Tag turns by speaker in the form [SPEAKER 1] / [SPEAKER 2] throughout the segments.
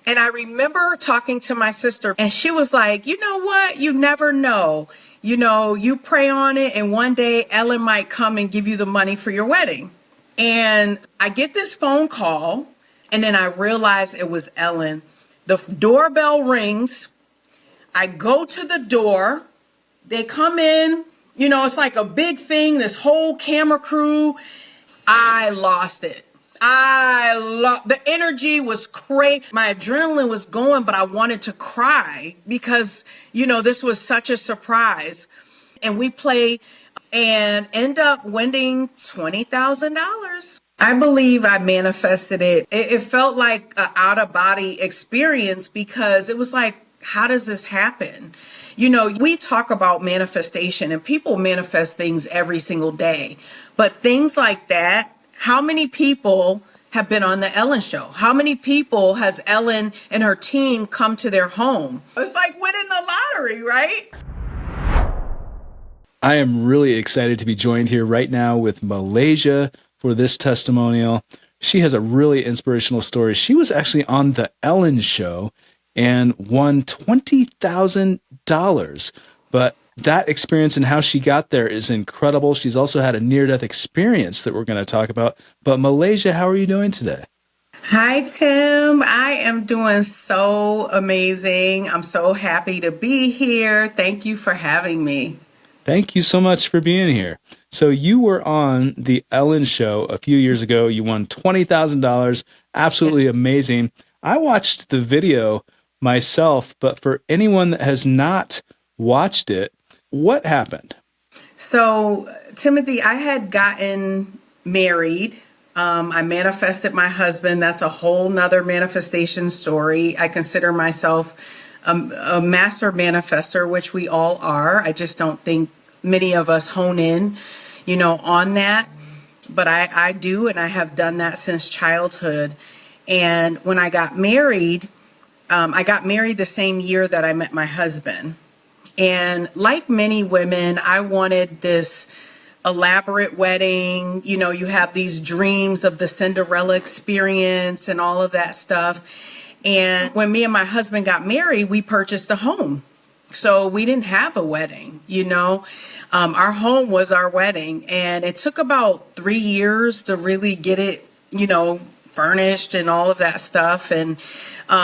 [SPEAKER 1] And I remember talking to my sister, and she was like, you know what? You never know. You know, you pray on it, and one day Ellen might come and give you the money for your wedding. And I get this phone call, and then I realize it was Ellen. The doorbell rings. I go to the door. They come in. You know, it's like a big thing, this whole camera crew. I lost it. The energy was crazy. My adrenaline was going, but I wanted to cry because, you know, this was such a surprise. And we play and end up winning $20,000. I believe I manifested it. It felt like an out of body experience because it was like, how does this happen? You know, we talk about manifestation and people manifest things every single day, but things like that, how many people have been on the Ellen show? How many people has Ellen and her team come to their home? It's like winning the lottery, right?
[SPEAKER 2] I am really excited to be joined here right now with Malaysia for this testimonial. She has a really inspirational story. She was actually on the Ellen show and won $20,000. But that experience and how she got there is incredible. She's also had a near-death experience that we're going to talk about. But Malaysia, how are you doing today?
[SPEAKER 1] Hi, Tim. I am doing so amazing. I'm so happy to be here. Thank you for having me.
[SPEAKER 2] Thank you so much for being here. So you were on the Ellen show a few years ago. You won $20,000. Absolutely amazing. I watched the video myself, but for anyone that has not watched it, what happened?
[SPEAKER 1] So, Timothy, I had gotten married. I manifested my husband. That's a whole nother manifestation story. I consider myself a master manifester, which we all are. I just don't think many of us hone in, you know, on that. But I do, and I have done that since childhood. And when I got married the same year that I met my husband. And like many women, I wanted this elaborate wedding. You know, you have these dreams of the Cinderella experience and all of that stuff. And when me and my husband got married, we purchased a home. So we didn't have a wedding, you know. Our home was our wedding. And it took about 3 years to really get it, you know, furnished and all of that stuff. And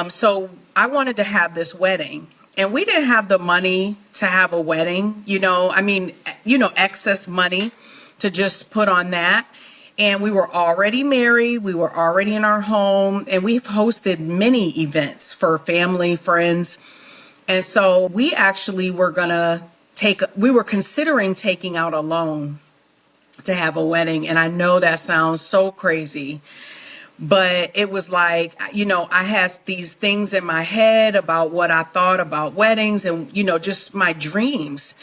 [SPEAKER 1] so I wanted to have this wedding. And we didn't have the money to have a wedding, you know, I mean, you know, excess money to just put on that. And we were already married. We were already in our home, and we've hosted many events for family, friends. And so we actually were considering taking out a loan to have a wedding. And I know that sounds so crazy. But it was like, you know, I had these things in my head about what I thought about weddings and, you know, just my dreams.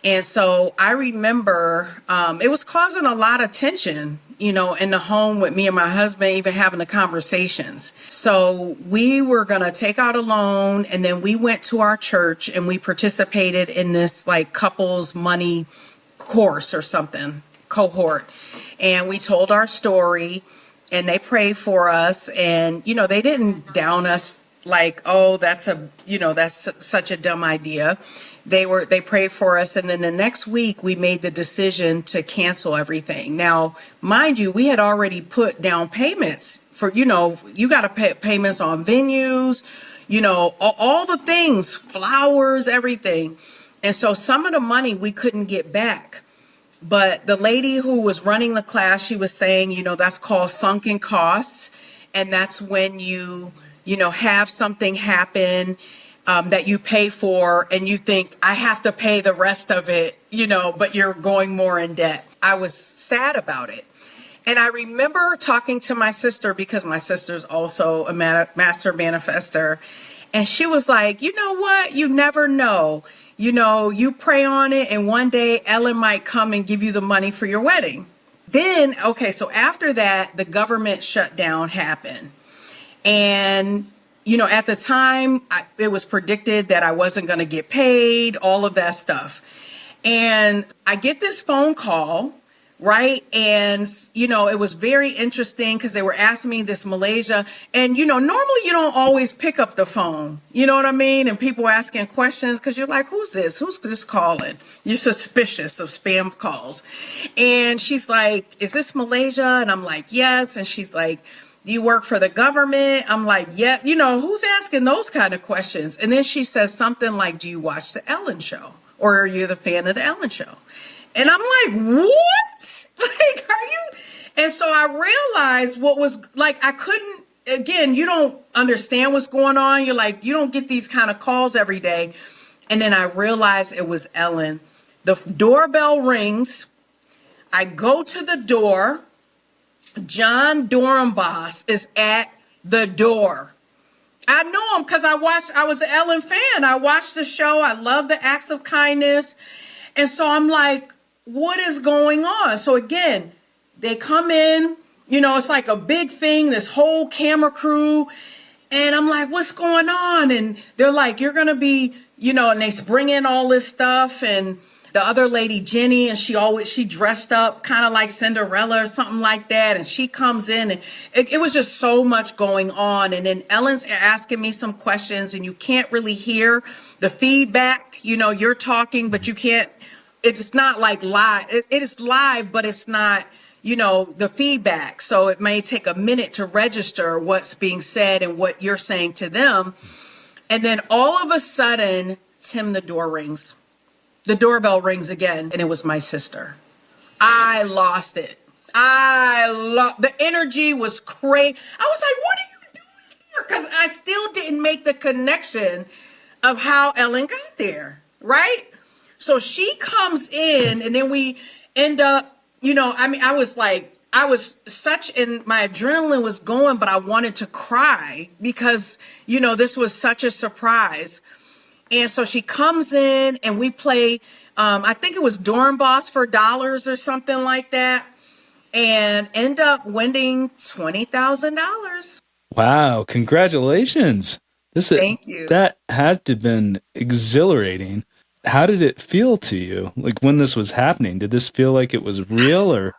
[SPEAKER 1] And so I remember it was causing a lot of tension, you know, in the home with me and my husband, even having the conversations. So we were going to take out a loan, and then we went to our church and we participated in this like couples money course or something, cohort. And we told our story. And they prayed for us, and, you know, they didn't down us like, oh, that's such a dumb idea. They prayed for us. And then the next week we made the decision to cancel everything. Now, mind you, we had already put down payments for, you know, you got to pay payments on venues, you know, all the things, flowers, everything. And so some of the money we couldn't get back. But the lady who was running the class, she was saying, you know, that's called sunken costs. And that's when you know, have something happen that you pay for and you think, I have to pay the rest of it, you know, but you're going more in debt. I was sad about it. And I remember talking to my sister, because my sister's also a master manifester. And she was like, you know what? You never know. You know, you pray on it, and one day Ellen might come and give you the money for your wedding. Then, okay, so after that, the government shutdown happened. And, you know, at the time, it was predicted that I wasn't going to get paid, all of that stuff. And I get this phone call right? And, it was very interesting because they were asking me this Malaysia. And, normally you don't always pick up the phone. You know what I mean? And people asking questions because you're like, who's this? Who's this calling? You're suspicious of spam calls. And she's like, is this Malaysia? And I'm like, yes. And she's like, do you work for the government? I'm like, yeah. Who's asking those kind of questions? And then she says something like, do you watch the Ellen Show? Or are you the fan of the Ellen Show? And I'm like, what? Like, are you? And so I realized what was like, I couldn't, again, you don't understand what's going on. You're like, you don't get these kind of calls every day. And then I realized it was Ellen. The doorbell rings. I go to the door. John Dorenbos is at the door. I know him because I was an Ellen fan. I watched the show. I love the acts of kindness. And so I'm like, what is going on? So again, they come in, it's like a big thing, this whole camera crew. And I'm like, what's going on? And they're like, you're going to be, and they bring in all this stuff. And the other lady, Jenny, and she dressed up kind of like Cinderella or something like that. And she comes in and it was just so much going on. And then Ellen's asking me some questions and you can't really hear the feedback. You're talking, but you can't, it's not like live. It is live, but it's not, the feedback. So it may take a minute to register what's being said and what you're saying to them. And then all of a sudden, Tim, the door rings. The doorbell rings again, and it was my sister. I lost it. The energy was crazy. I was like, what are you doing here? Because I still didn't make the connection of how Ellen got there, right? So she comes in, and then we end up, I was like, my adrenaline was going, but I wanted to cry because, this was such a surprise. And so she comes in and we play, I think it was Dorenbos for dollars or something like that, and end up winning $20,000.
[SPEAKER 2] Wow. Congratulations.
[SPEAKER 1] Thank you.
[SPEAKER 2] That had to have been exhilarating. How did it feel to you? Like when this was happening, did this feel like it was real or?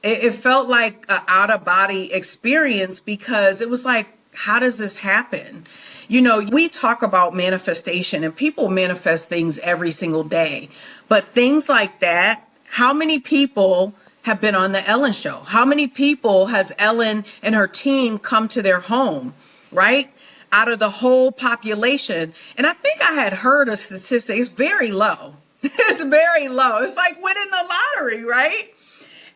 [SPEAKER 1] It felt like an out of body experience because it was like, how does this happen? We talk about manifestation and people manifest things every single day, but things like that, how many people have been on the Ellen Show? How many people has Ellen and her team come to their home, right? Out of the whole population. And I think I had heard a statistic, it's very low. It's very low. It's like winning the lottery, right?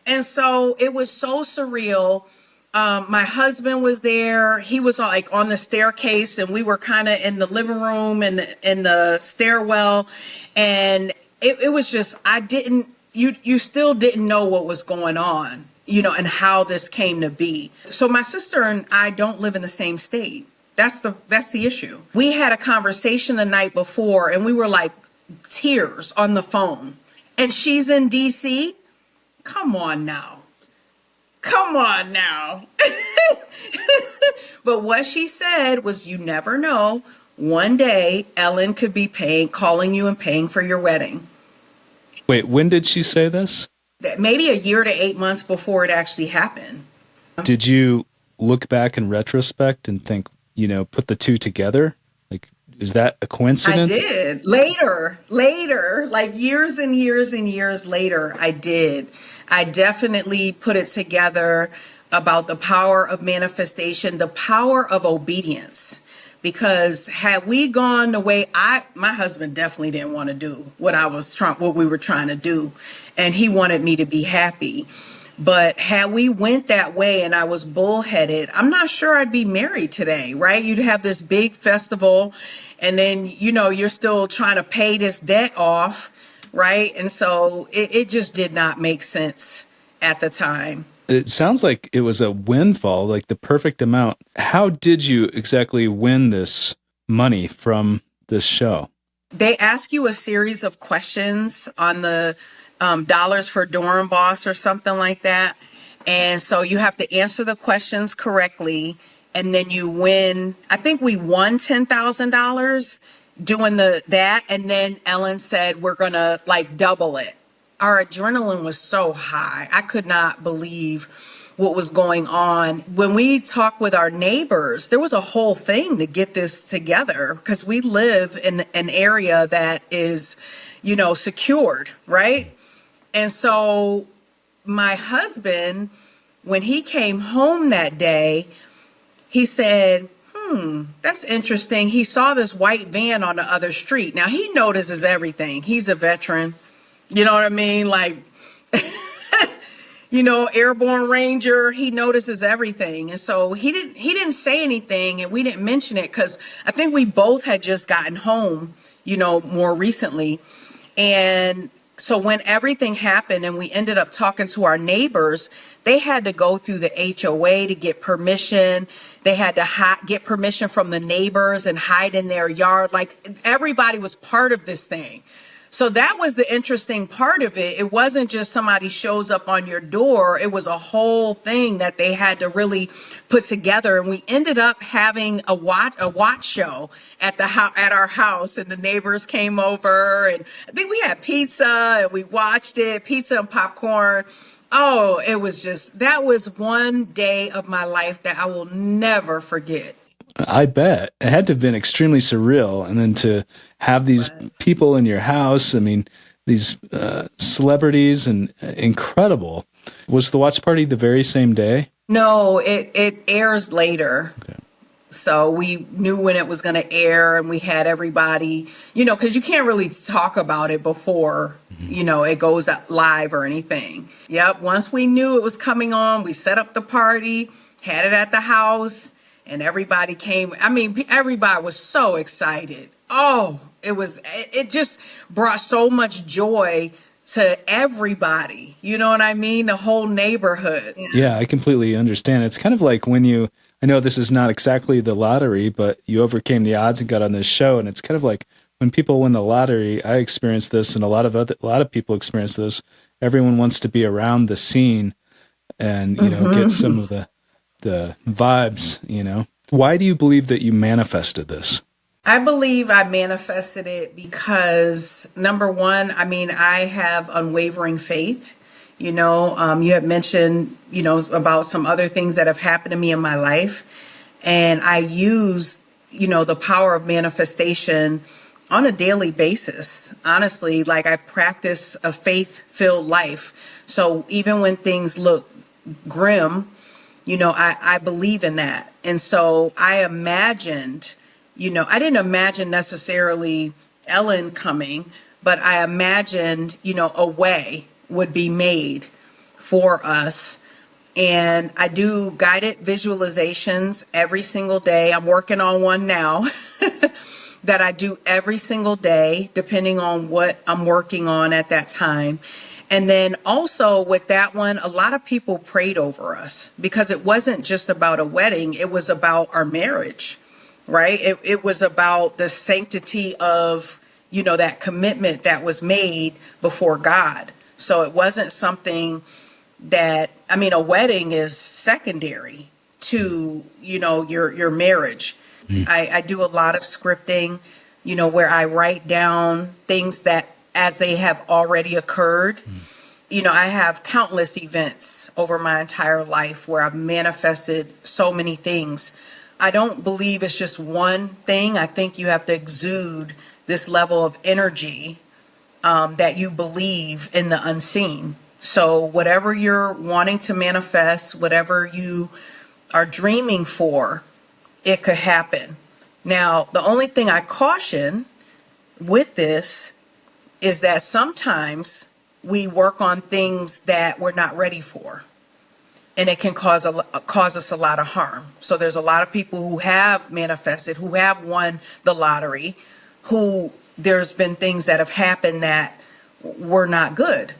[SPEAKER 1] And so it was so surreal. My husband was there. He was like on the staircase and we were kind of in the living room and in the stairwell. And it was just, you still didn't know what was going on, and how this came to be. So my sister and I don't live in the same state. That's the issue. We had a conversation the night before and we were like tears on the phone. And she's in DC. Come on now. But what she said was, you never know. One day, Ellen could be calling you and paying for your wedding.
[SPEAKER 2] Wait, when did she say this?
[SPEAKER 1] Maybe a year to 8 months before it actually happened.
[SPEAKER 2] Did you look back in retrospect and think, put the two together? Like, is that a coincidence?
[SPEAKER 1] I did. Later, like years and years and years later, I did. I definitely put it together about the power of manifestation, the power of obedience. Because had we gone the way my husband definitely didn't want to do what we were trying to do. And he wanted me to be happy. But had we went that way and I was bullheaded, I'm not sure I'd be married today, right? You'd have this big festival and then, you're still trying to pay this debt off, right? And so it just did not make sense at the time.
[SPEAKER 2] It sounds like it was a windfall, like the perfect amount. How did you exactly win this money from this show?
[SPEAKER 1] They ask you a series of questions on the dollars for Dorenbos or something like that. And so you have to answer the questions correctly. And then you win. I think we won $10,000 doing that. And then Ellen said, we're going to double it. our adrenaline was so high. I could not believe what was going on. When we talked with our neighbors, there was a whole thing to get this together because we live in an area that is, secured, right? And so my husband, when he came home that day, he said, that's interesting. He saw this white van on the other street. Now he notices everything. He's a veteran. You know what I mean? Like, airborne ranger, he notices everything. And so he didn't say anything, and we didn't mention it because I think we both had just gotten home, more recently. And so when everything happened and we ended up talking to our neighbors, they had to go through the HOA to get permission. They had to get permission from the neighbors and hide in their yard. Like, everybody was part of this thing. So that was the interesting part of it. It wasn't just somebody shows up on your door. It was a whole thing that they had to really put together. And we ended up having a watch show at our house, and the neighbors came over, and I think we had pizza and we watched it, pizza and popcorn. Oh, that was one day of my life that I will never forget.
[SPEAKER 2] I bet it had to have been extremely surreal. And then to have these people in your house, I mean, these celebrities, and incredible. Was the watch party the very same day?
[SPEAKER 1] No, it airs later.
[SPEAKER 2] Okay.
[SPEAKER 1] So we knew when it was going to air, and we had everybody, because you can't really talk about it before, it goes live or anything. Yep. Once we knew it was coming on, we set up the party, had it at the house, and everybody came. I mean, everybody was so excited. Oh, it just brought so much joy to everybody. You know what I mean? The whole neighborhood.
[SPEAKER 2] Yeah, I completely understand. It's kind of like when I know this is not exactly the lottery, but you overcame the odds and got on this show. And it's kind of like when people win the lottery. I experienced this, and a lot of people experience this. Everyone wants to be around the scene and, get some of the vibes, Why do you believe that you manifested this?
[SPEAKER 1] I believe I manifested it because, number one, I have unwavering faith. You had mentioned, about some other things that have happened to me in my life. And I use, the power of manifestation on a daily basis. Honestly, like, I practice a faith-filled life. So even when things look grim, I believe in that. And so I imagined, I didn't imagine necessarily Ellen coming, but I imagined, a way would be made for us. And I do guided visualizations every single day. I'm working on one now that I do every single day, depending on what I'm working on at that time. And then also with that one, a lot of people prayed over us because it wasn't just about a wedding. It was about our marriage, right? It was about the sanctity of, that commitment that was made before God. So it wasn't something that, a wedding is secondary to, your marriage. I do a lot of scripting, where I write down things that as they have already occurred. I have countless events over my entire life where I've manifested so many things. I don't believe it's just one thing. I think you have to exude this level of energy that you believe in the unseen. So whatever you're wanting to manifest, whatever you are dreaming for, it could happen. Now, the only thing I caution with this is that sometimes we work on things that we're not ready for, and it can cause us a lot of harm. So there's a lot of people who have manifested, who have won the lottery, who there's been things that have happened that were not good.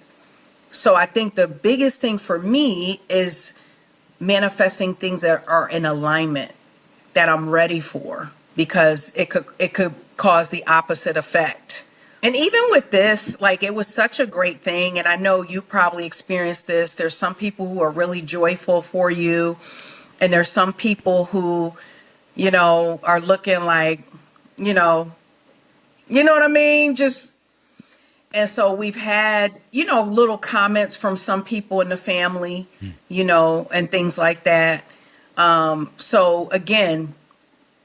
[SPEAKER 1] So I think the biggest thing for me is manifesting things that are in alignment, that I'm ready for, because it could cause the opposite effect. And even with this, like, it was such a great thing. And I know you probably experienced this. There's some people who are really joyful for you. And there's some people who, are looking like, you know what I mean? Just, And so we've had, little comments from some people in the family, and things like that. So again,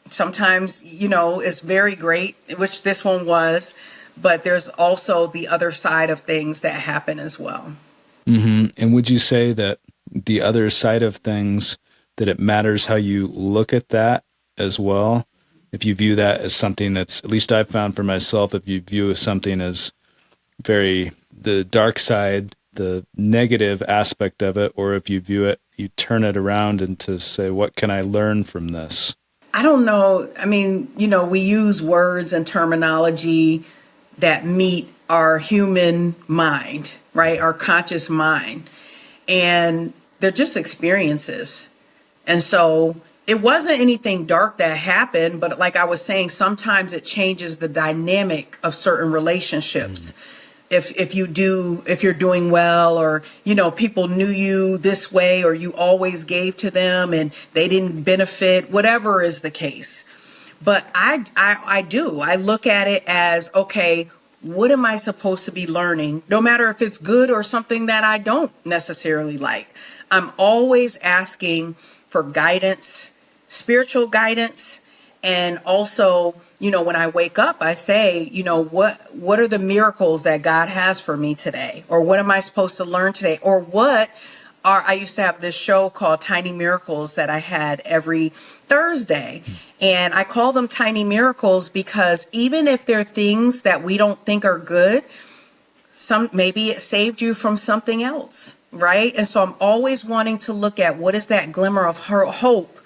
[SPEAKER 1] sometimes, it's very great, which this one was, but there's also the other side of things that happen as well.
[SPEAKER 2] And would you say that the other side of things, that it matters how you look at that as well? If you view that as something that's, at least I've found for myself, if you view something as the dark side, the negative aspect of it, or if you view it, you turn it around and to say, what can I learn from this?
[SPEAKER 1] I don't know. I mean, we use words and terminology that meet our human mind, right? Our conscious mind. And they're just experiences. And so it wasn't anything dark that happened, but like I was saying, sometimes it changes the dynamic of certain relationships. If you're doing well, or, people knew you this way, or you always gave to them and they didn't benefit, whatever is the case. But I look at it as, okay, what am I supposed to be learning? No matter if it's good or something that I don't necessarily like. I'm always asking for guidance, spiritual guidance. And also, when I wake up, I say, what are the miracles that God has for me today? Or what am I supposed to learn today? Or I used to have this show called Tiny Miracles that I had every Thursday. And I call them Tiny Miracles because even if they're things that we don't think are good, maybe it saved you from something else, right? And so I'm always wanting to look at what is that glimmer of hope,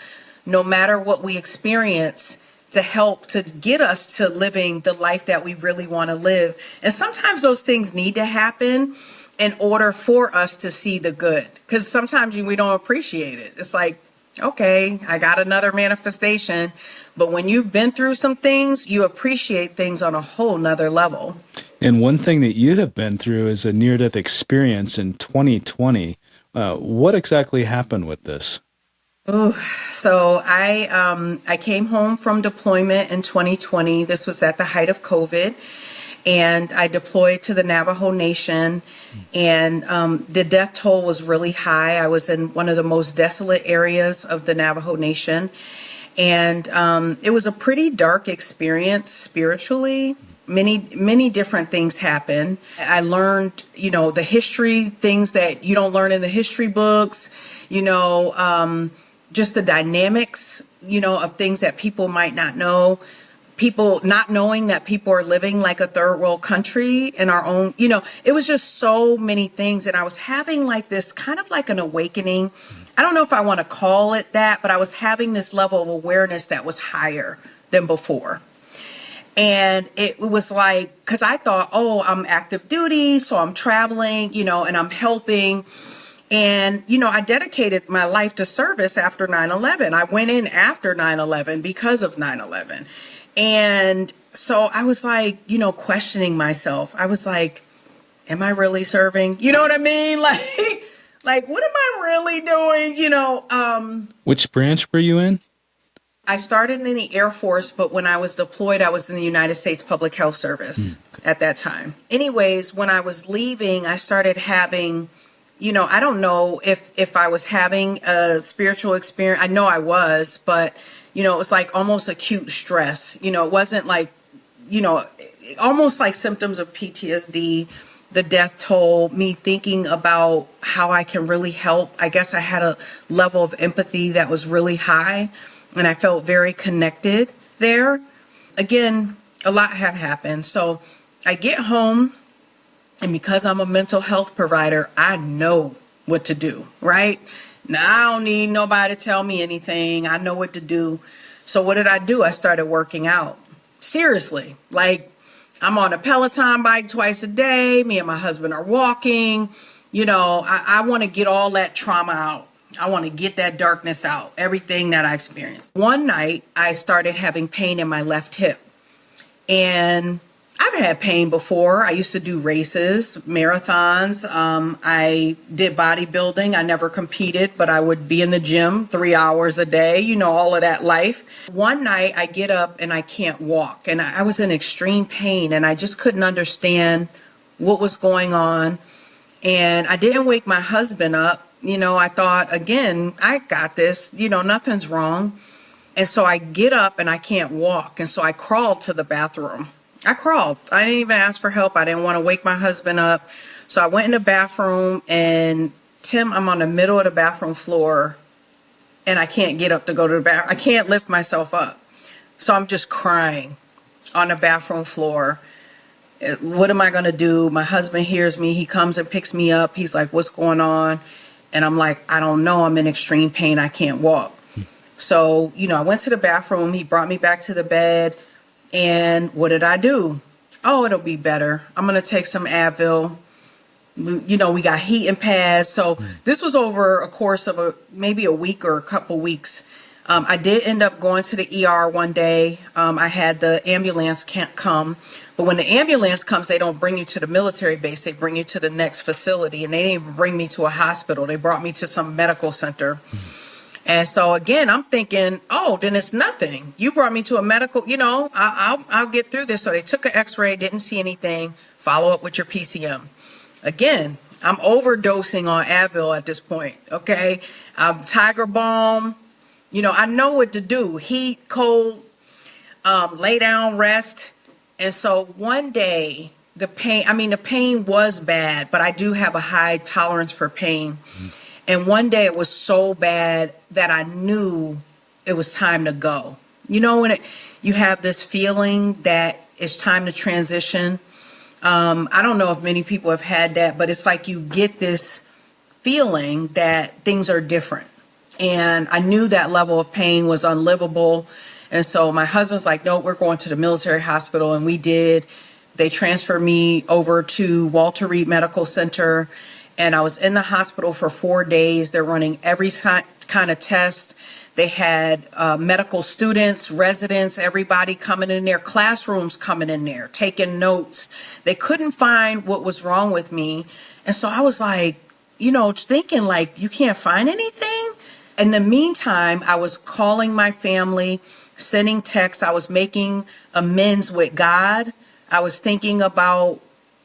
[SPEAKER 1] no matter what we experience, to help to get us to living the life that we really want to live. And sometimes those things need to happen in order for us to see the good, because sometimes we don't appreciate it. It's like, okay, I got another manifestation. But when you've been through some things, you appreciate things on a whole nother level.
[SPEAKER 2] And one thing that you have been through is a near-death experience in 2020. What exactly happened with this?
[SPEAKER 1] So I came home from deployment in 2020. This was at the height of COVID. And I deployed to the Navajo Nation, and the death toll was really high. I was in one of the most desolate areas of the Navajo Nation, and it was a pretty dark experience spiritually. Many different things happened. I learned, the history, things that you don't learn in the history books, just the dynamics, of things that people might not know. People not knowing that people are living like a third world country in our own, it was just so many things. And I was having like this kind of like an awakening. I don't know if I want to call it that, but I was having this level of awareness that was higher than before. And it was like, because I thought, I'm active duty, so I'm traveling, and I'm helping. And, I dedicated my life to service after 9/11. I went in after 9/11 because of 9/11. And so I was like, questioning myself. I was like, am I really serving? You know what I mean? Like, what am I really doing?
[SPEAKER 2] Which branch were you in?
[SPEAKER 1] I started in the Air Force, but when I was deployed, I was in the United States Public Health Service at that time. Anyways, when I was leaving, I started having, I don't know if I was having a spiritual experience. I know I was, but it was like almost acute stress. It wasn't like, almost like symptoms of PTSD, the death toll, me thinking about how I can really help. I guess I had a level of empathy that was really high, and I felt very connected there. Again, a lot had happened. So I get home, and because I'm a mental health provider, I know what to do, right? Now, I don't need nobody to tell me anything. I know what to do. So what did I do? I started working out. Seriously. Like, I'm on a Peloton bike twice a day. Me and my husband are walking. I want to get all that trauma out. I want to get that darkness out, everything that I experienced. One night, I started having pain in my left hip. And I've had pain before. I used to do races, marathons. I did bodybuilding. I never competed, but I would be in the gym 3 hours a day, all of that life. One night I get up and I can't walk, and I was in extreme pain, and I just couldn't understand what was going on. And I didn't wake my husband up. I thought, again, I got this, nothing's wrong. And so I get up and I can't walk. And so I crawled to the bathroom. I crawled. I didn't even ask for help. I didn't want to wake my husband up. So I went in the bathroom, and Tim, I'm on the middle of the bathroom floor and I can't get up to go to the bathroom. I can't lift myself up. So I'm just crying on the bathroom floor. What am I going to do? My husband hears me. He comes and picks me up. He's like, what's going on? And I'm like, I don't know. I'm in extreme pain. I can't walk. So, I went to the bathroom. He brought me back to the bed. And what did I do? Oh, it'll be better. I'm going to take some Advil. We got heating pads. So this was over a course of maybe a week or a couple weeks. I did end up going to the ER one day. I had the ambulance can't come. But when the ambulance comes, they don't bring you to the military base. They bring you to the next facility. And they didn't even bring me to a hospital. They brought me to some medical center. And so, again, I'm thinking, oh, then it's nothing. You brought me to a medical, I'll get through this. So they took an x-ray, didn't see anything. Follow up with your PCM. Again, I'm overdosing on Advil at this point, okay? Tiger Balm, I know what to do. Heat, cold, lay down, rest. And so one day, the pain was bad, but I do have a high tolerance for pain. And one day it was so bad that I knew it was time to go. When you have this feeling that it's time to transition. I don't know if many people have had that, but it's like you get this feeling that things are different. And I knew that level of pain was unlivable. And so my husband's like, no, we're going to the military hospital. And we did. They transferred me over to Walter Reed Medical Center. And I was in the hospital for 4 days. They're running every kind of test. They had medical students, residents, everybody coming in there, classrooms coming in there, taking notes. They couldn't find what was wrong with me. And so I was like, thinking like, you can't find anything? In the meantime, I was calling my family, sending texts. I was making amends with God. I was thinking about,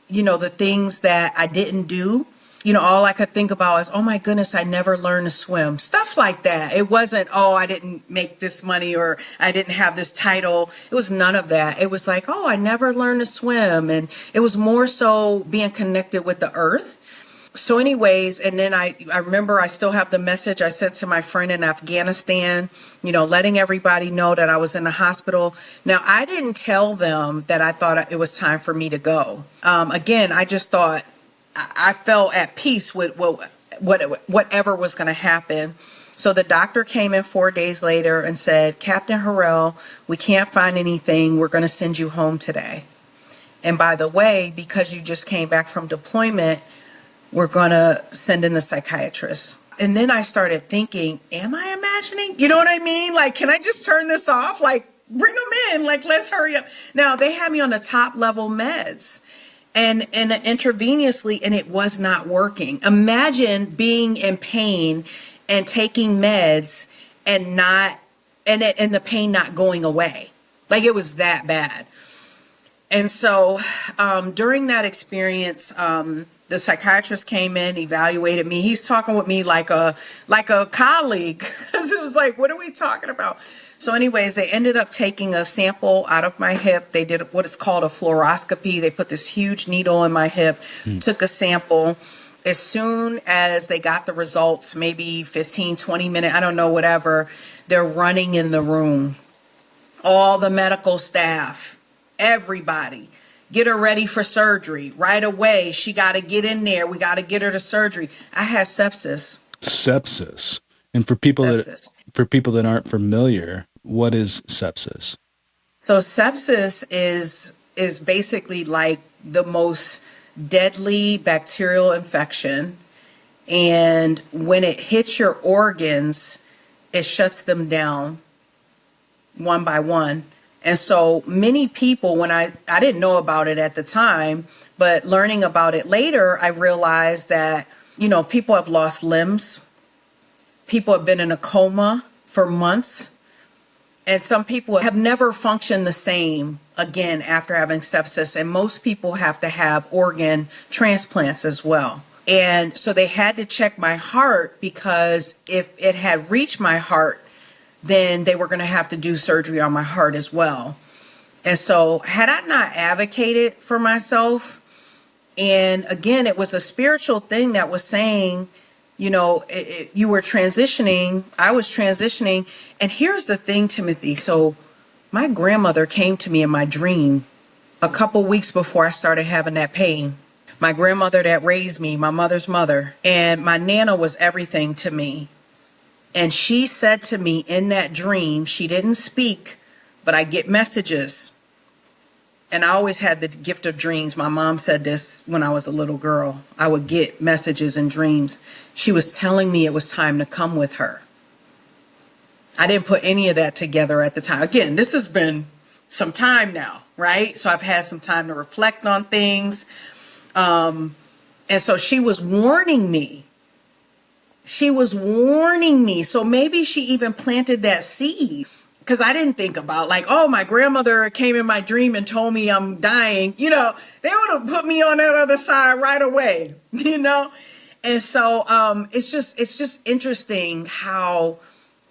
[SPEAKER 1] the things that I didn't do. All I could think about is, oh my goodness, I never learned to swim. Stuff like that. It wasn't, oh, I didn't make this money or I didn't have this title. It was none of that. It was like, oh, I never learned to swim. And it was more so being connected with the earth. So anyways, and then I remember I still have the message I sent to my friend in Afghanistan, letting everybody know that I was in the hospital. Now, I didn't tell them that I thought it was time for me to go. Again, I just thought, I felt at peace with whatever was going to happen. So the doctor came in 4 days later and said, Captain Harrell, we can't find anything. We're going to send you home today. And by the way, because you just came back from deployment, we're going to send in the psychiatrist. And then I started thinking, am I imagining? You know what I mean? Like, can I just turn this off? Like, bring them in. Like, let's hurry up. Now, they had me on the top level meds. And intravenously, and it was not working. Imagine being in pain and taking meds and the pain not going away. Like, it was that bad. And so during that experience, the psychiatrist came in, evaluated me. He's talking with me like a colleague, because it was like, what are we talking about? So anyways, they ended up taking a sample out of my hip. They did what is called a fluoroscopy. They put this huge needle in my hip, took a sample. As soon as they got the results, maybe 15, 20 minutes, I don't know, whatever, they're running in the room. All the medical staff, everybody, get her ready for surgery right away. She got to get in there. We got to get her to surgery. I had sepsis.
[SPEAKER 2] Sepsis. And for people that aren't familiar, what is sepsis? So
[SPEAKER 1] sepsis is basically like the most deadly bacterial infection. And when it hits your organs, it shuts them down one by one. And so many people, when I didn't know about it at the time, but learning about it later, I realized that, people have lost limbs. People have been in a coma for months. And some people have never functioned the same again after having sepsis. And most people have to have organ transplants as well. And so they had to check my heart, because if it had reached my heart, then they were going to have to do surgery on my heart as well. And so had I not advocated for myself, and again, it was a spiritual thing that was saying, you were transitioning, I was transitioning. And here's the thing, Timothy. So my grandmother came to me in my dream a couple weeks before I started having that pain. My grandmother that raised me, my mother's mother, and my Nana was everything to me. And she said to me in that dream, she didn't speak, but I get messages. And I always had the gift of dreams. My mom said this when I was a little girl. I would get messages and dreams. She was telling me it was time to come with her. I didn't put any of that together at the time. Again, this has been some time now, right? So I've had some time to reflect on things. And so she was warning me. She was warning me. So maybe she even planted that seed. Because I didn't think about like, oh, my grandmother came in my dream and told me I'm dying. They would have put me on that other side right away, And so it's just interesting how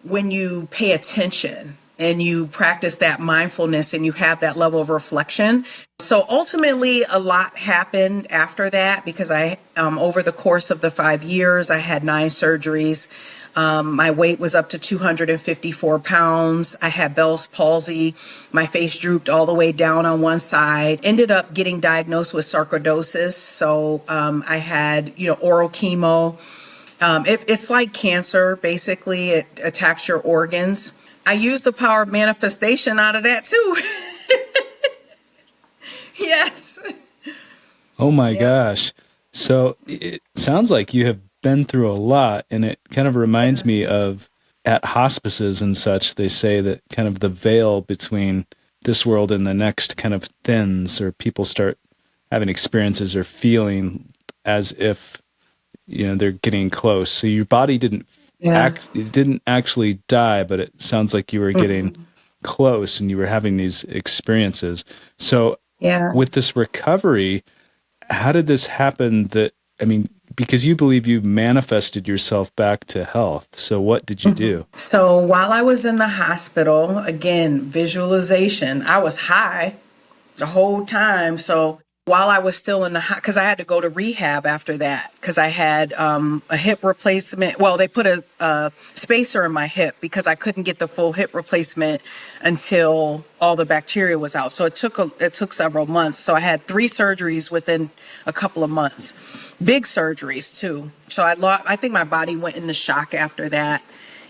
[SPEAKER 1] when you pay attention and you practice that mindfulness and you have that level of reflection. So ultimately, a lot happened after that, because I, over the course of the 5 years, I had 9 surgeries. My weight was up to 254 pounds. I had Bell's palsy. My face drooped all the way down on one side. Ended up getting diagnosed with sarcoidosis. So I had, oral chemo. It's like cancer, basically. It attacks your organs. I used the power of manifestation out of that too. Yes.
[SPEAKER 2] Oh my gosh. So it sounds like you have been through a lot, and it kind of reminds me of at hospices and such, they say that kind of the veil between this world and the next kind of thins, or people start having experiences or feeling as if, they're getting close. So your body didn't actually die, but it sounds like you were getting close and you were having these experiences. So with this recovery, how did this happen? Because you believe you manifested yourself back to health. So what did you do?
[SPEAKER 1] So while I was in the hospital, again, visualization, I was high the whole time. So while I was still in the, because I had to go to rehab after that, because I had a hip replacement. Well, they put a spacer in my hip because I couldn't get the full hip replacement until all the bacteria was out. So it took several months. So I had 3 surgeries within a couple of months, big surgeries too. So I think my body went into shock after that,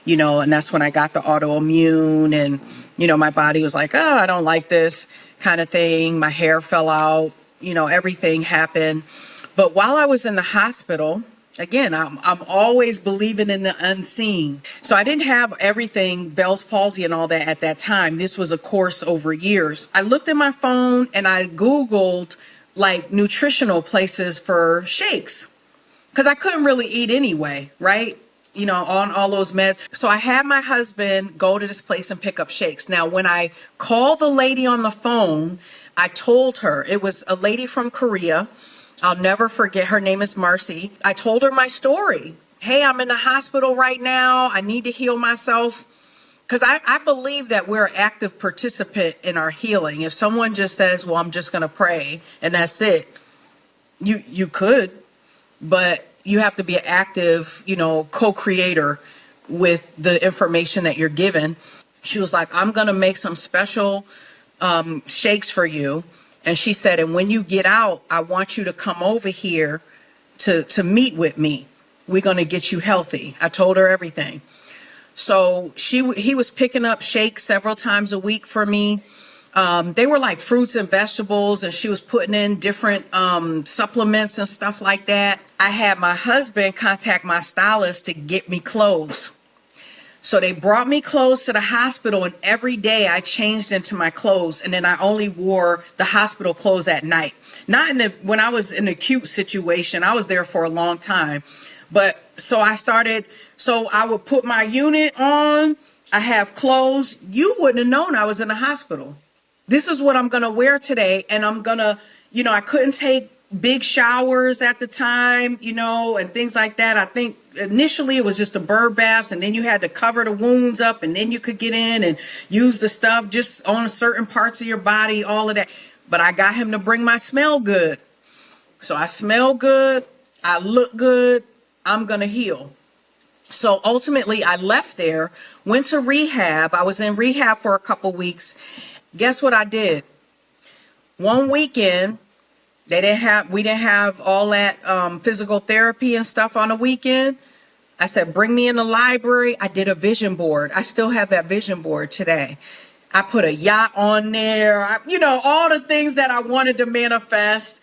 [SPEAKER 1] and that's when I got the autoimmune, and my body was like, oh, I don't like this kind of thing. My hair fell out. Everything happened. But while I was in the hospital, again, I'm always believing in the unseen. So I didn't have everything, Bell's palsy and all that at that time. This was a course over years. I looked at my phone and I Googled like nutritional places for shakes, because I couldn't really eat anyway, right? On all those meds. So I had my husband go to this place and pick up shakes. Now, when I called the lady on the phone, I told her, it was a lady from Korea. I'll never forget. Her name is Marcy. I told her my story. Hey, I'm in the hospital right now. I need to heal myself. Because I believe that we're an active participant in our healing. If someone just says, well, I'm just going to pray and that's it, you could, but you have to be an active, co-creator with the information that you're given. She was like, I'm going to make some special shakes for you. And she said, and when you get out, I want you to come over here to meet with me. We're going to get you healthy. I told her everything. So he was picking up shakes several times a week for me. They were like fruits and vegetables, and she was putting in different supplements and stuff like that. I had my husband contact my stylist to get me clothes. So they brought me clothes to the hospital, and every day I changed into my clothes, and then I only wore the hospital clothes at night. Not when I was in an acute situation. I was there for a long time. But so I would put my unit on. I have clothes. You wouldn't have known I was in the hospital. This is what I'm going to wear today. And I'm going to, I couldn't take big showers at the time, and things like that. I think initially it was just the bird baths, and then you had to cover the wounds up, and then you could get in and use the stuff just on certain parts of your body, all of that. But I got him to bring my smell good. So I smell good. I look good. I'm going to heal. So ultimately I left there, went to rehab. I was in rehab for a couple weeks. Guess what I did? One weekend, we didn't have all that physical therapy and stuff on the weekend. I said, bring me in the library. I did a vision board. I still have that vision board today. I put a yacht on there, all the things that I wanted to manifest.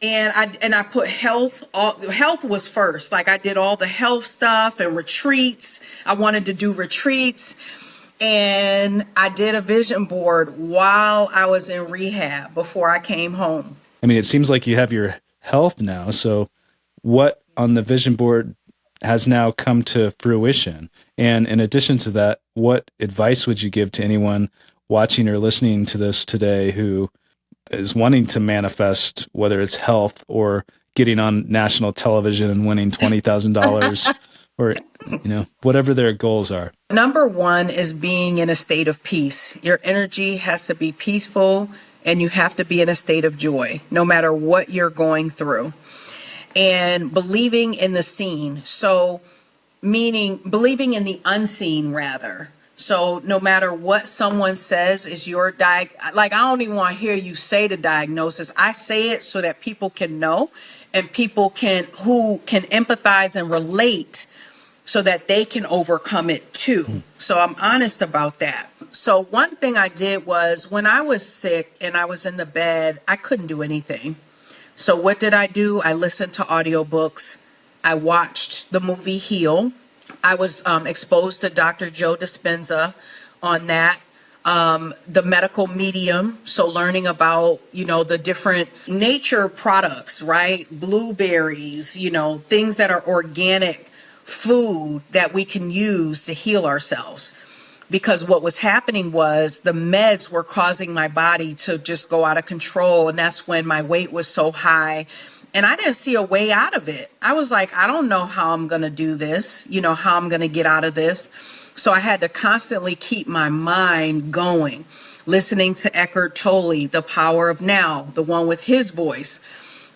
[SPEAKER 1] And I put health. Health was first. Like I did all the health stuff and retreats. I wanted to do retreats. And I did a vision board while I was in rehab before I came home.
[SPEAKER 2] I mean, it seems like you have your health now. So what on the vision board has now come to fruition? And in addition to that, what advice would you give to anyone watching or listening to this today who is wanting to manifest, whether it's health or getting on national television and winning $20,000 or, whatever their goals are?
[SPEAKER 1] Number one is being in a state of peace. Your energy has to be peaceful, and you have to be in a state of joy, no matter what you're going through. And believing in the seen. So meaning believing in the unseen, rather. So no matter what someone says is your like, I don't even want to hear you say the diagnosis. I say it so that people can know, and people who can empathize and relate so that they can overcome it too. So I'm honest about that. So one thing I did was when I was sick and I was in the bed, I couldn't do anything. So what did I do? I listened to audiobooks. I watched the movie Heal. I was exposed to Dr. Joe Dispenza on that. The medical medium. So learning about, the different nature products, right? Blueberries, things that are organic food that we can use to heal ourselves. Because what was happening was the meds were causing my body to just go out of control. And that's when my weight was so high. And I didn't see a way out of it. I was like, I don't know how I'm going to do this, how I'm going to get out of this. So I had to constantly keep my mind going, listening to Eckhart Tolle, The Power of Now, the one with his voice,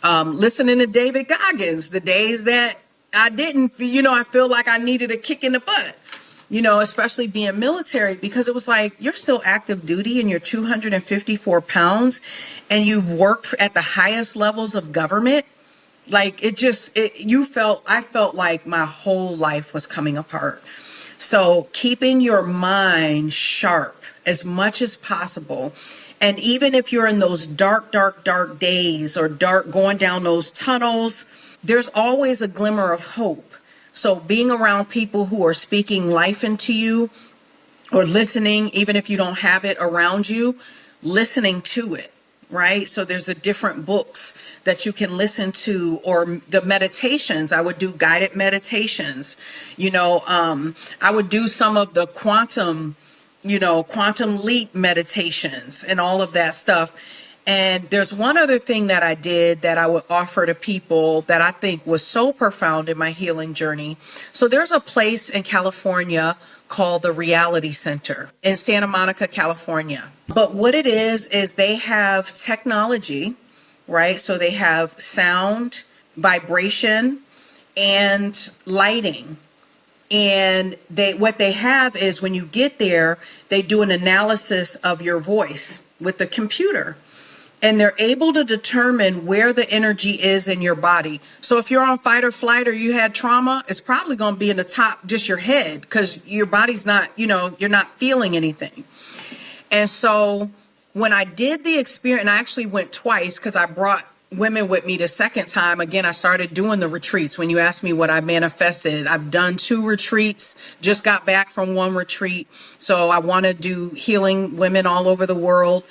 [SPEAKER 1] listening to David Goggins, the days that I didn't, I feel like I needed a kick in the butt, especially being military, because it was like, you're still active duty and you're 254 pounds and you've worked at the highest levels of government. Like I felt like my whole life was coming apart. So keeping your mind sharp as much as possible. And even if you're in those dark days or going down those tunnels, there's always a glimmer of hope. So being around people who are speaking life into you or listening, even if you don't have it around you, listening to it, right? So there's the different books that you can listen to, or the meditations. I would do guided meditations. I would do some of the quantum leap meditations and all of that stuff. And there's one other thing that I did that I would offer to people that I think was so profound in my healing journey. So there's a place in California called the Reality Center in Santa Monica, California. But what it is they have technology, right? So they have sound, vibration, and lighting. And what they have is when you get there, they do an analysis of your voice with the computer. And they're able to determine where the energy is in your body. So if you're on fight or flight or you had trauma, it's probably going to be in the top, just your head, because your body's not, you're not feeling anything. And so when I did the experience, and I actually went twice because I brought women with me the second time. Again, I started doing the retreats. When you asked me what I manifested, I've done 2 retreats, just got back from 1 retreat. So I want to do healing women all over the world.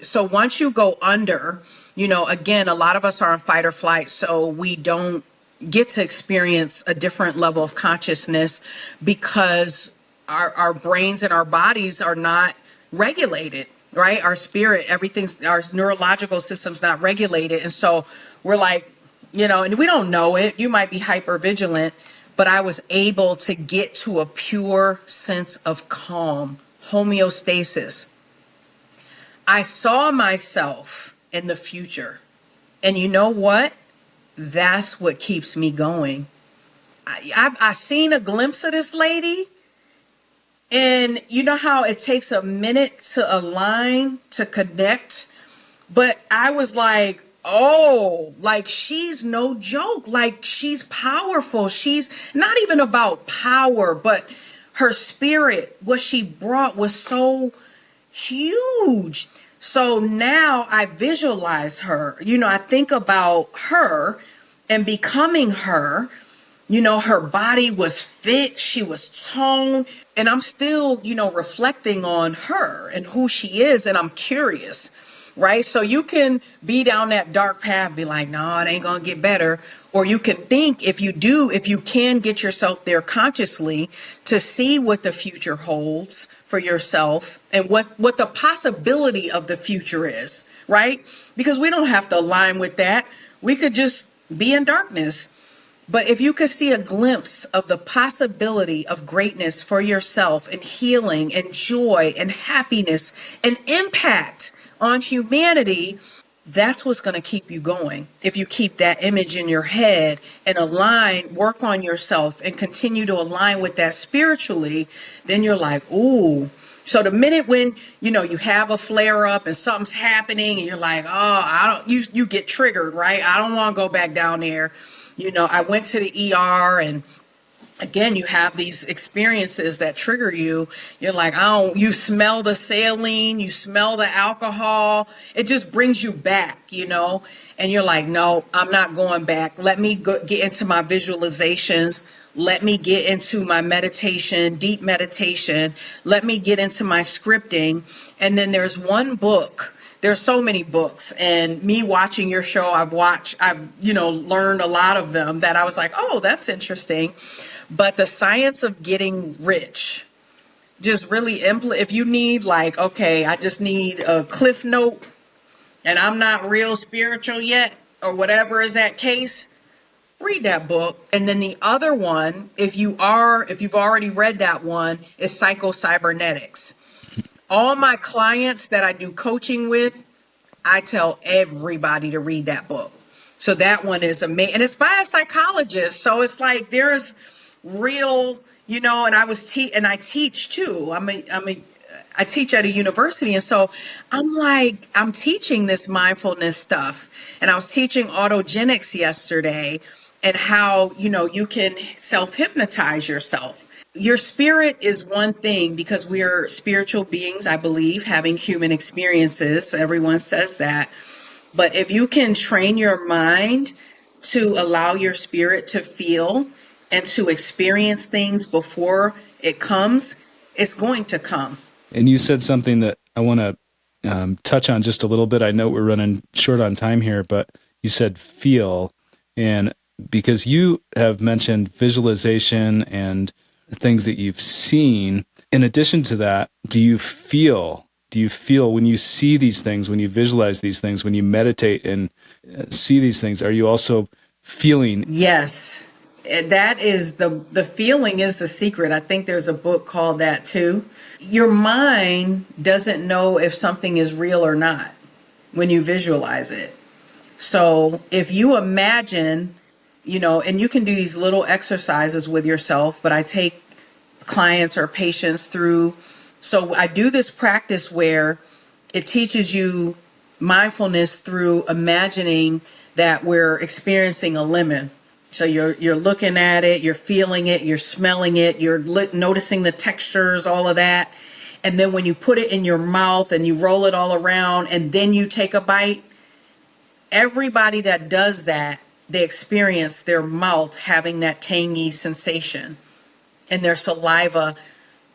[SPEAKER 1] So once you go under, again, a lot of us are on fight or flight, so we don't get to experience a different level of consciousness because our brains and our bodies are not regulated, right? Our spirit, everything's, our neurological system's not regulated. And so we're like, and we don't know it. You might be hyper vigilant, but I was able to get to a pure sense of calm, homeostasis. I saw myself in the future. And you know what? That's what keeps me going. I seen a glimpse of this lady, and you know how it takes a minute to align, to connect, but I was like, oh, like she's no joke. Like she's powerful. She's not even about power, but her spirit, what she brought was so huge. So now I visualize her. I think about her and becoming her. Her body was fit, she was toned, and I'm still, reflecting on her and who she is, and I'm curious, right? So you can be down that dark path, be like, no, it ain't gonna get better. Or you can think, if you can get yourself there consciously to see what the future holds for yourself and what the possibility of the future is, right? Because we don't have to align with that. We could just be in darkness. But if you could see a glimpse of the possibility of greatness for yourself and healing and joy and happiness and impact on humanity, that's what's going to keep you going. If you keep that image in your head and work on yourself and continue to align with that spiritually, then you're like, ooh. So the minute when, you have a flare up and something's happening and you're like, oh, you get triggered, right? I don't want to go back down there. I went to the ER, and again, you have these experiences that trigger you. You're like, you smell the saline, you smell the alcohol. It just brings you back, and you're like, no, I'm not going back. Let me get into my visualizations. Let me get into my meditation, deep meditation. Let me get into my scripting. And then there's one book. There's so many books, and me watching your show, I've learned a lot of them that I was like, oh, that's interesting. But The Science of Getting Rich, just really if you need okay, I just need a cliff note and I'm not real spiritual yet, or whatever is that case, read that book. And then the other one, if you've already read that one, is Psycho-Cybernetics. All my clients that I do coaching with, I tell everybody to read that book. So that one is amazing. And it's by a psychologist. So it's like there's real, and I teach too. I teach at a university. And so I'm teaching this mindfulness stuff. And I was teaching autogenics yesterday and how, you can self-hypnotize yourself. Your spirit is one thing because we are spiritual beings, I believe, having human experiences. Everyone says that. But if you can train your mind to allow your spirit to feel and to experience things before it comes, it's going to come.
[SPEAKER 2] And you said something that I want to touch on just a little bit. I know we're running short on time here, but you said feel. And because you have mentioned visualization and things that you've seen, in addition to that, do you feel when you see these things, when you visualize these things, when you meditate and see these things, are you also feeling?
[SPEAKER 1] Yes, that is the feeling is the secret. I think there's a book called that too. Your mind doesn't know if something is real or not when you visualize it. So if you imagine, and you can do these little exercises with yourself, but I take clients or patients through. So I do this practice where it teaches you mindfulness through imagining that we're experiencing a lemon. So you're looking at it, you're feeling it, you're smelling it, you're noticing the textures, all of that. And then when you put it in your mouth and you roll it all around and then you take a bite, everybody that does that, they experience their mouth having that tangy sensation and their saliva.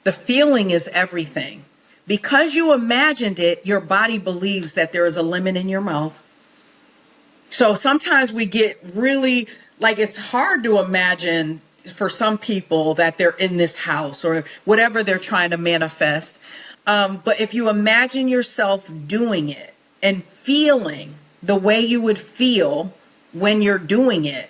[SPEAKER 1] The feeling is everything. Because you imagined it, your body believes that there is a lemon in your mouth. So sometimes we get really, it's hard to imagine for some people that they're in this house or whatever they're trying to manifest. But if you imagine yourself doing it and feeling the way you would feel when you're doing it,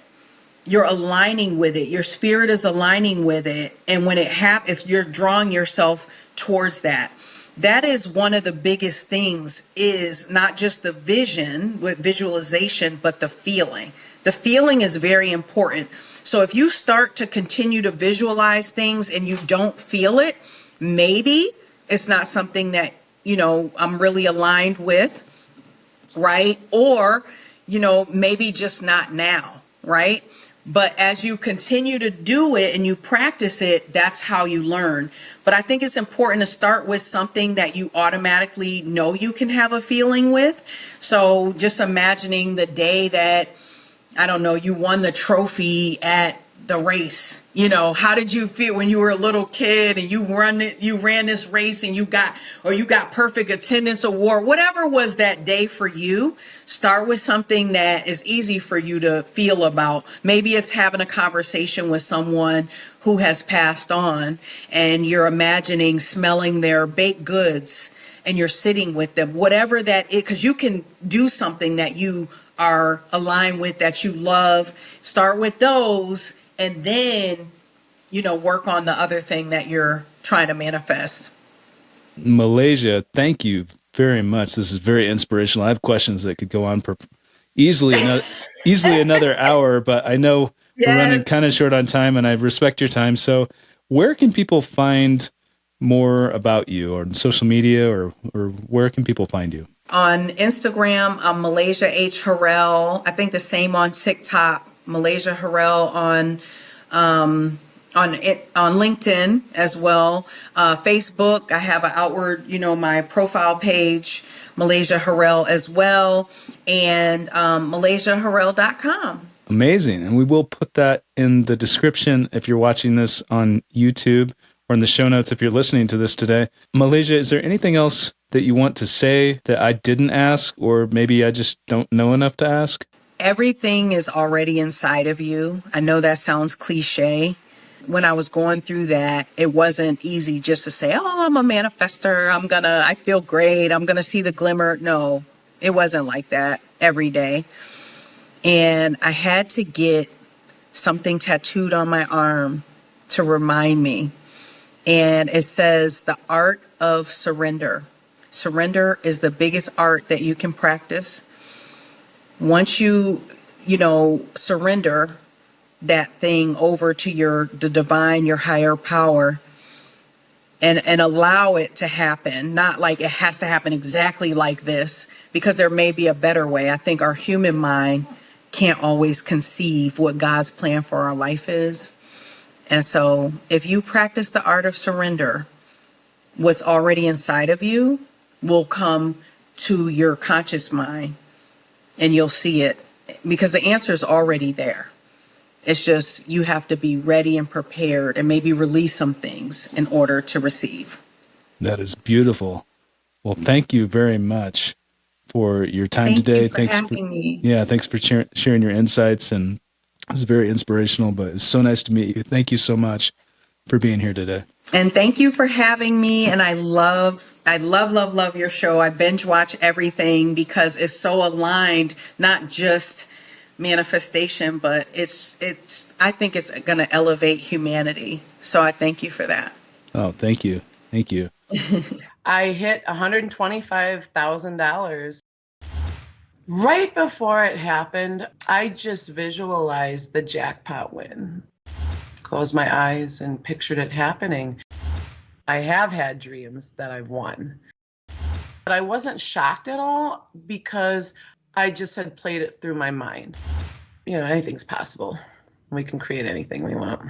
[SPEAKER 1] you're aligning with it. Your spirit is aligning with it. And when it happens, you're drawing yourself towards that. That is one of the biggest things, is not just the vision with visualization, but the feeling. The feeling is very important. So if you start to continue to visualize things and you don't feel it, maybe it's not something that, I'm really aligned with, right? Or, maybe just not now, right? But as you continue to do it and you practice it, that's how you learn. But I think it's important to start with something that you automatically know you can have a feeling with. So just imagining the day that, I don't know, you won the trophy at the race. How did you feel when you were a little kid and you ran this race and you got perfect attendance award, whatever was that day for you. Start with something that is easy for you to feel about. Maybe it's having a conversation with someone who has passed on and you're imagining smelling their baked goods and you're sitting with them, whatever that is, because you can do something that you are aligned with, that you love. Start with those and then, work on the other thing that you're trying to manifest.
[SPEAKER 2] Malaysia, thank you very much. This is very inspirational. I have questions that could go on for easily another hour, but I know we're running kind of short on time and I respect your time. So where can people find more about you, on social media, or where can people find you?
[SPEAKER 1] On Instagram, I'm Malaysia H. Harrell. I think the same on TikTok, Malaysia Harrell on LinkedIn as well. Facebook, I have an outward, my profile page, Malaysia Harrell as well, and MalaysiaHarrell.com.
[SPEAKER 2] Amazing. And we will put that in the description if you're watching this on YouTube, or in the show notes if you're listening to this today. Malaysia, is there anything else that you want to say that I didn't ask, or maybe I just don't know enough to ask?
[SPEAKER 1] Everything is already inside of you. I know that sounds cliche. When I was going through that, it wasn't easy just to say, oh, I'm a manifester. I feel great. I'm going to see the glimmer. No, it wasn't like that every day. And I had to get something tattooed on my arm to remind me. And it says the art of surrender. Surrender is the biggest art that you can practice. Once you surrender that thing over to the divine, your higher power, and allow it to happen, not like it has to happen exactly like this, because there may be a better way. I think our human mind can't always conceive what God's plan for our life is. And so if you practice the art of surrender, what's already inside of you will come to your conscious mind and you'll see it, because the answer is already there. It's just you have to be ready and prepared and maybe release some things in order to receive.
[SPEAKER 2] That is beautiful. Well, thank you very much for your time today.
[SPEAKER 1] Thanks for having me.
[SPEAKER 2] Yeah, thanks for sharing your insights, and it's very inspirational, but it's so nice to meet you. Thank you so much for being here today.
[SPEAKER 1] And thank you for having me. And I love your show. I binge watch everything because it's so aligned, not just manifestation, but I think it's going to elevate humanity. So I thank you for that.
[SPEAKER 2] Oh, thank you. Thank you.
[SPEAKER 3] I hit $125,000. Right before it happened, I just visualized the jackpot win. Closed my eyes and pictured it happening. I have had dreams that I've won. But I wasn't shocked at all because I just had played it through my mind. Anything's possible. We can create anything we want.